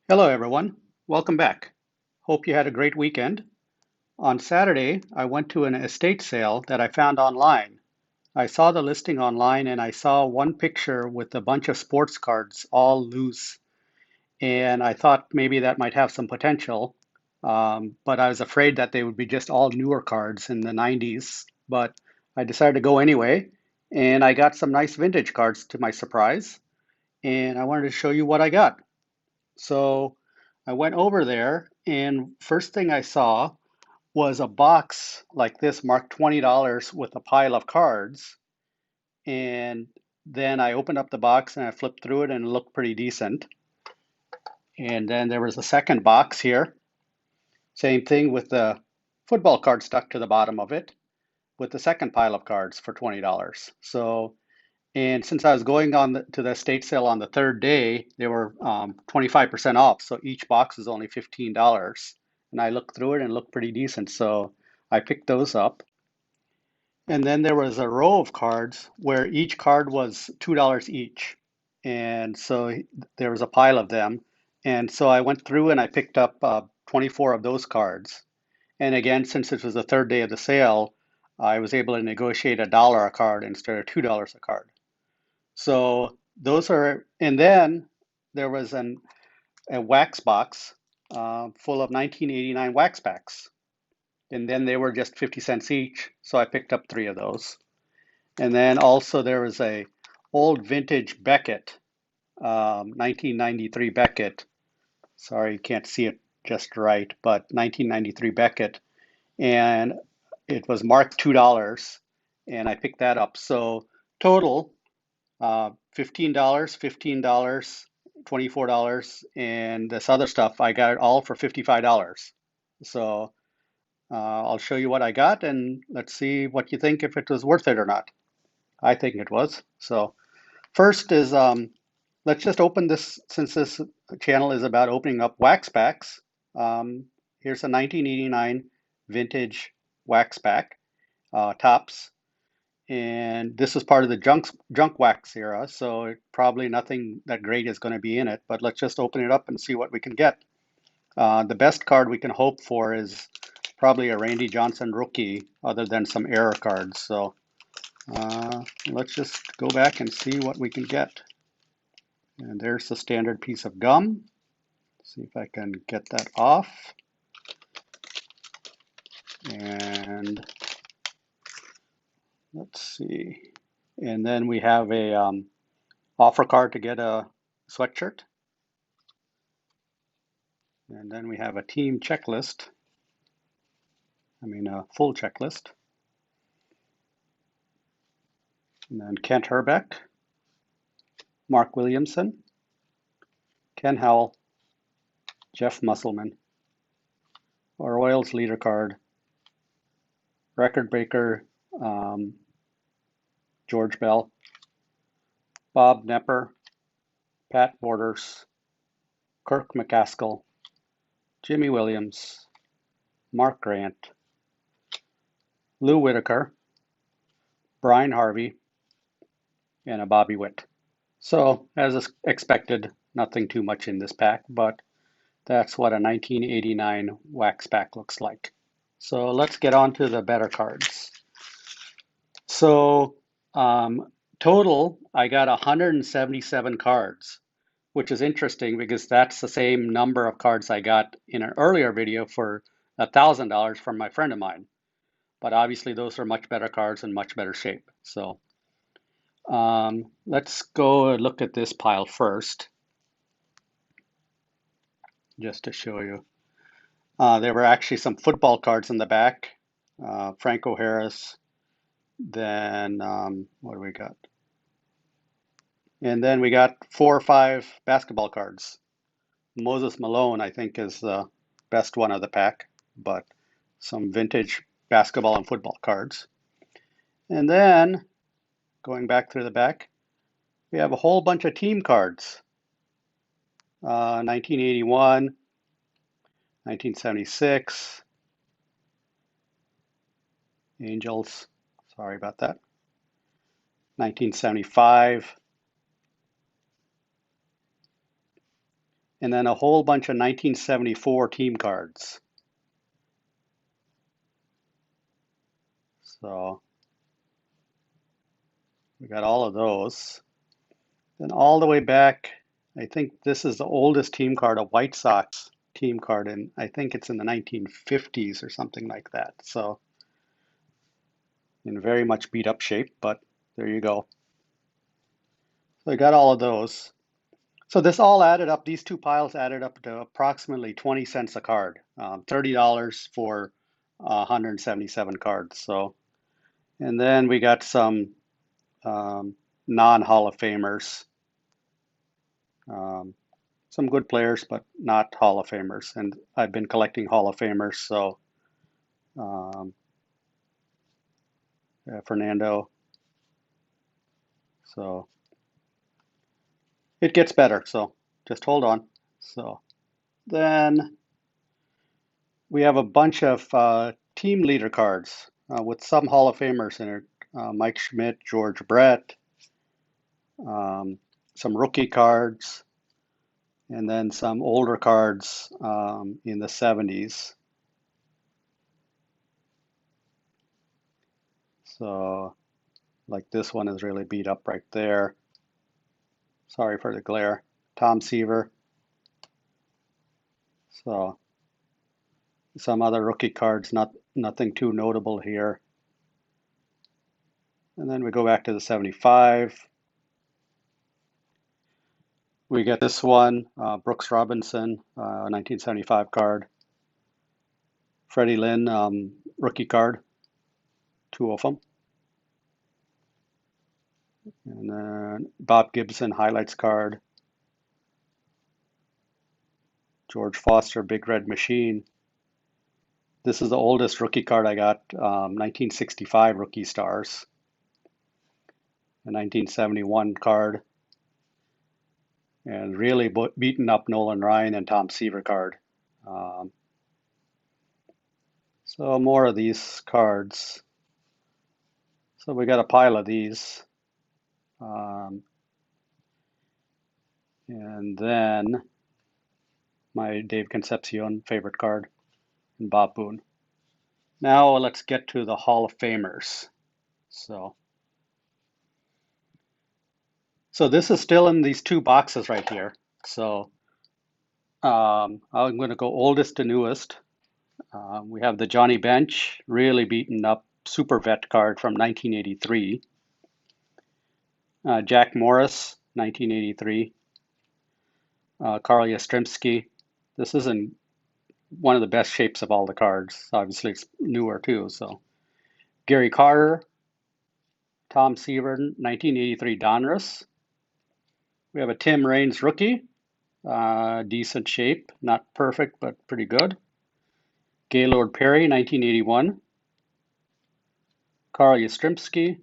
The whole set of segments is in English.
Hello, everyone. Welcome back. Hope you had a great weekend. On Saturday, I went to an estate sale that I found online. I saw the listing online and I saw one picture with a bunch of sports cards all loose, and I thought maybe that might have some potential. But I was afraid that they would be just all newer cards in the 90s. But I decided to go anyway, and I got some nice vintage cards to my surprise, and I wanted to show you what I got. So I went over there, and first thing I saw was a box like this marked $20 with a pile of cards. And then I opened up the box and I flipped through it and it looked pretty decent. And then there was a second box here, same thing with the football card stuck to the bottom of it with the second pile of cards for $20. So and since I was going to the estate sale on the third day, they were 25% off. So each box is only $15. And I looked through it and it looked pretty decent. So I picked those up. And then there was a row of cards where each card was $2 each. And so there was a pile of them. And so I went through and I picked up 24 of those cards. And again, since it was the third day of the sale, I was able to negotiate $1 a card instead of $2 a card. So those are, and then there was a wax box full of 1989 wax packs. And then they were just 50 cents each. So I picked up three of those. And then also there was a old vintage Beckett, 1993 Beckett. Sorry, you can't see it just right, but 1993 Beckett. And it was marked $2. And I picked that up. So total $15, $15, $24, and this other stuff, I got it all for $55. So I'll show you what I got and let's see what you think if it was worth it or not. I think it was. So first is let's just open this since this channel is about opening up wax packs. Here's a 1989 vintage wax pack, tops. And this is part of the junk wax era, so probably nothing that great is going to be in it. But let's just open it up and see what we can get. The best card we can hope for is probably a Randy Johnson rookie, other than some error cards. So let's just go back and see what we can get. And there's the standard piece of gum. See if I can get that off. And let's see. And then we have a offer card to get a sweatshirt. And then we have a team checklist, a full checklist. And then Kent Herbeck, Mark Williamson, Ken Howell, Jeff Musselman, a Royals leader card, record breaker George Bell, Bob Nepper, Pat Borders, Kirk McCaskill, Jimmy Williams, Mark Grant, Lou Whitaker, Brian Harvey, and a Bobby Witt. So, as expected, nothing too much in this pack, but that's what a 1989 wax pack looks like. So let's get on to the better cards. So total, I got 177 cards, which is interesting because that's the same number of cards I got in an earlier video for $1,000 from my friend of mine. But obviously those are much better cards in much better shape. So let's go look at this pile first, just to show you. There were actually some football cards in the back. Franco Harris, then what do we got? And then we got 4 or 5 basketball cards. Moses Malone, I think, is the best one of the pack, but some vintage basketball and football cards. And then going back through the back, we have a whole bunch of team cards. 1981, 1976, Angels, sorry about that. 1975, and then a whole bunch of 1974 team cards. So we got all of those. Then all the way back, I think this is the oldest team card, a White Sox team card, and I think it's in the 1950s or something like that. So in very much beat up shape, but there you go. So I got all of those. So this all added up, these two piles added up to approximately 20 cents a card, $30 for 177 cards. So, and then we got some non-Hall of Famers, um, some good players, but not Hall of Famers. And I've been collecting Hall of Famers, so um, Fernando. So it gets better. So just hold on. So then we have a bunch of team leader cards with some Hall of Famers in it. Mike Schmidt, George Brett, um, some rookie cards, and then some older cards in the 70s. So, like this one is really beat up right there. Sorry for the glare. Tom Seaver. So, some other rookie cards, nothing too notable here. And then we go back to the 75. We get this one, Brooks Robinson, 1975 card. Freddie Lynn, rookie card, two of them. And then Bob Gibson, highlights card. George Foster, Big Red Machine. This is the oldest rookie card I got, 1965 Rookie Stars. A 1971 card. And really beaten up Nolan Ryan and Tom Seaver card. Um, so more of these cards. So we got a pile of these. Um, and then my Dave Concepcion favorite card, and Bob Boone. Now let's get to the Hall of Famers. So, so this is still in these two boxes right here. So I'm going to go oldest to newest. We have the Johnny Bench, really beaten up super vet card from 1983. Jack Morris, 1983. Carl Yastrzemski. This isn't one of the best shapes of all the cards. Obviously, it's newer too. So Gary Carter, Tom Seaver, 1983 Donruss. We have a Tim Raines rookie, decent shape, not perfect, but pretty good. Gaylord Perry, 1981. Carl Yastrzemski,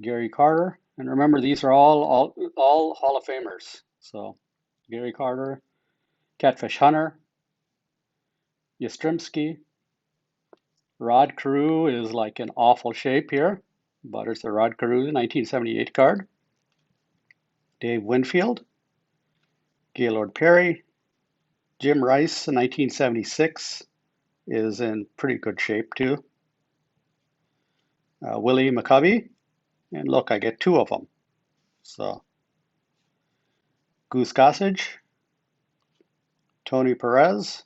Gary Carter, and remember these are all Hall of Famers. So Gary Carter, Catfish Hunter, Yastrzemski, Rod Carew is like in awful shape here, but it's the Rod Carew 1978 card. Dave Winfield, Gaylord Perry, Jim Rice 1976 is in pretty good shape too. Willie McCovey, and look, I get two of them. So Goose Gossage, Tony Perez,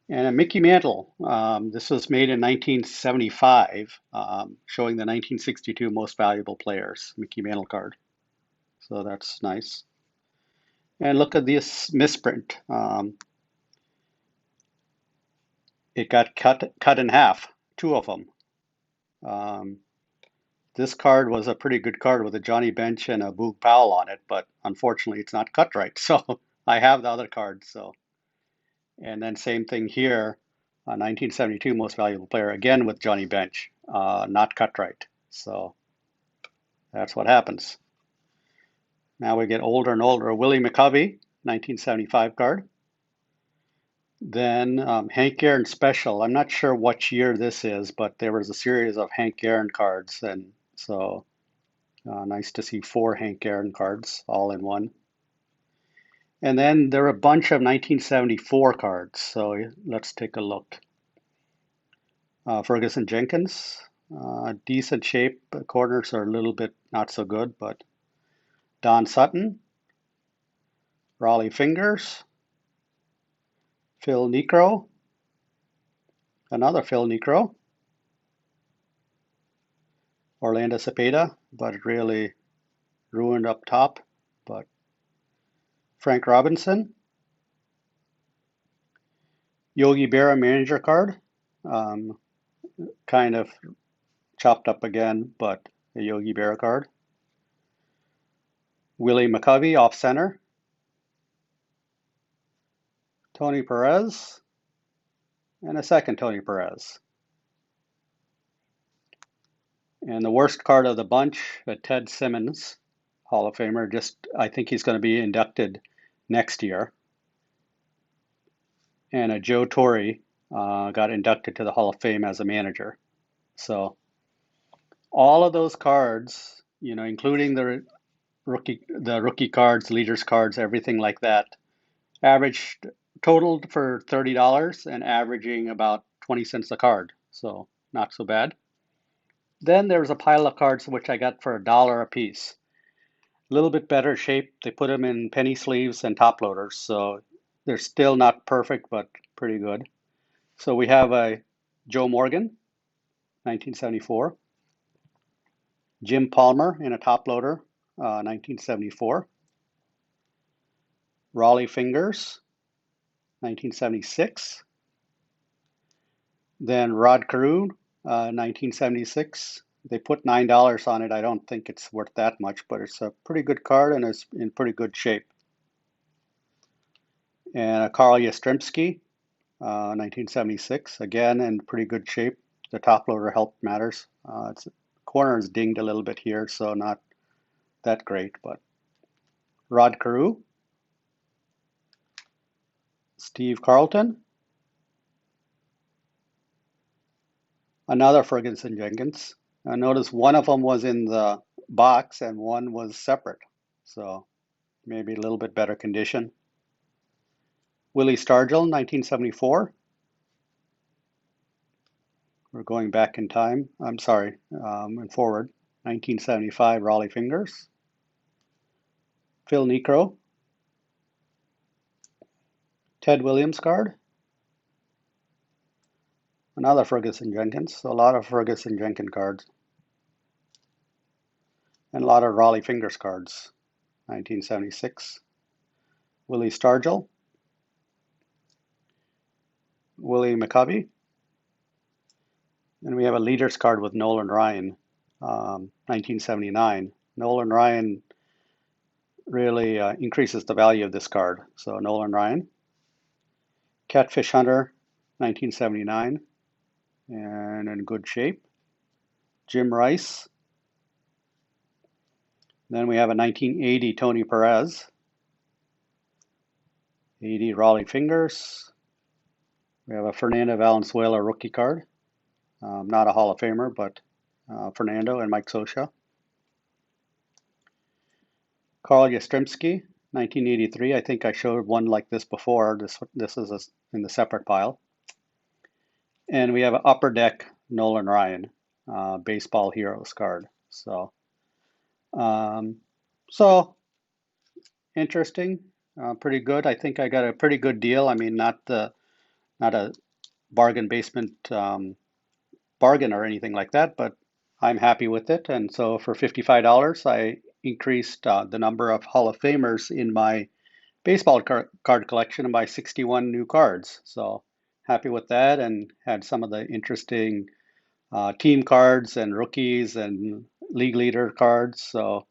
and a Mickey Mantle. This was made in 1975, showing the 1962 most valuable players, Mickey Mantle card. So that's nice. And look at this misprint. It got cut in half, two of them. Um, this card was a pretty good card with a Johnny Bench and a Boog Powell on it, but unfortunately it's not cut right. So I have the other card. So, and then same thing here, 1972 most valuable player again with Johnny Bench, not cut right. So that's what happens. Now we get older and older. Willie McCovey, 1975 card. Then Hank Aaron Special. I'm not sure which year this is, but there was a series of Hank Aaron cards, and so Nice to see 4 Hank Aaron cards all in one. And then there are a bunch of 1974 cards. So let's take a look. Ferguson Jenkins, decent shape. Corners are a little bit not so good, but Don Sutton, Raleigh Fingers, Phil Necro, another Phil Necro, Orlando Cepeda, but it really ruined up top. But Frank Robinson, Yogi Berra manager card, um, kind of chopped up again, but a Yogi Berra card. Willie McCovey off center, Tony Perez, and a second Tony Perez. And the worst card of the bunch, Ted Simmons, Hall of Famer. I think he's going to be inducted next year. And a Joe Torre got inducted to the Hall of Fame as a manager. So all of those cards, including the rookie cards, leaders cards, everything like that, averaged totaled for $30 and averaging about 20 cents a card. So not so bad. Then there was a pile of cards which I got for $1 a piece. A little bit better shape. They put them in penny sleeves and top loaders, so they're still not perfect, but pretty good. So we have a Joe Morgan, 1974, Jim Palmer in a top loader, 1974, Raleigh Fingers, 1976, then Rod Carew, 1976. They put $9 on it. I don't think it's worth that much, but it's a pretty good card and it's in pretty good shape. And a Carl Yastrzemski, 1976, again in pretty good shape. The top loader help matters. Its corner is dinged a little bit here, so not that great. But Rod Carew, Steve Carlton, another Ferguson Jenkins. Notice one of them was in the box and one was separate, so maybe a little bit better condition. Willie Stargell, 1974. We're going back in time. I'm sorry, and forward. 1975 Raleigh Fingers. Phil Necro. Ted Williams card. Another Ferguson Jenkins. A lot of Ferguson Jenkins cards. And a lot of Raleigh Fingers cards. 1976. Willie Stargell. Willie McCovey. And we have a leaders card with Nolan Ryan, 1979. Nolan Ryan really increases the value of this card. So Nolan Ryan. Catfish Hunter, 1979, and in good shape. Jim Rice. Then we have a 1980 Tony Perez. 80 Raleigh Fingers. We have a Fernando Valenzuela rookie card. Not a Hall of Famer, but Fernando and Mike Scioscia. Carl Yastrzemski, 1983. I think I showed one like this before. This is in the separate pile. And we have an Upper Deck Nolan Ryan, Baseball Heroes card. Um, so interesting, pretty good. I think I got a pretty good deal. I mean, not a bargain basement bargain or anything like that, but I'm happy with it. And so for $55, I increased the number of Hall of Famers in my baseball card collection by 61 new cards. So happy with that, and had some of the interesting team cards and rookies and league leader cards. So,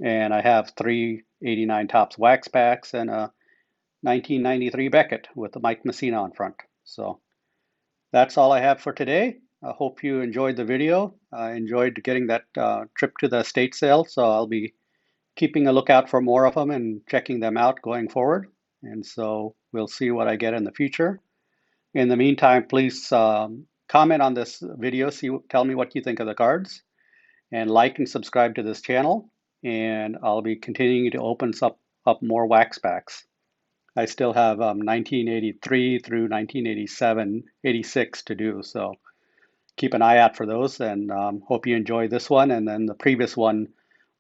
and I have 389 Topps wax packs and a 1993 Beckett with the Mike Messina on front. So that's all I have for today. I hope you enjoyed the video. I enjoyed getting that trip to the estate sale. So I'll be keeping a lookout for more of them and checking them out going forward. And so we'll see what I get in the future. In the meantime, please comment on this video. Tell me what you think of the cards. and like and subscribe to this channel. And I'll be continuing to open up more wax packs. I still have 1983 through 1987, 86 to do. So keep an eye out for those, and hope you enjoy this one and then the previous one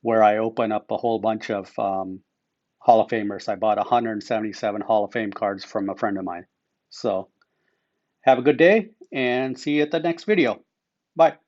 where I open up a whole bunch of Hall of Famers. I bought 177 Hall of Fame cards from a friend of mine. So have a good day and see you at the next video. Bye.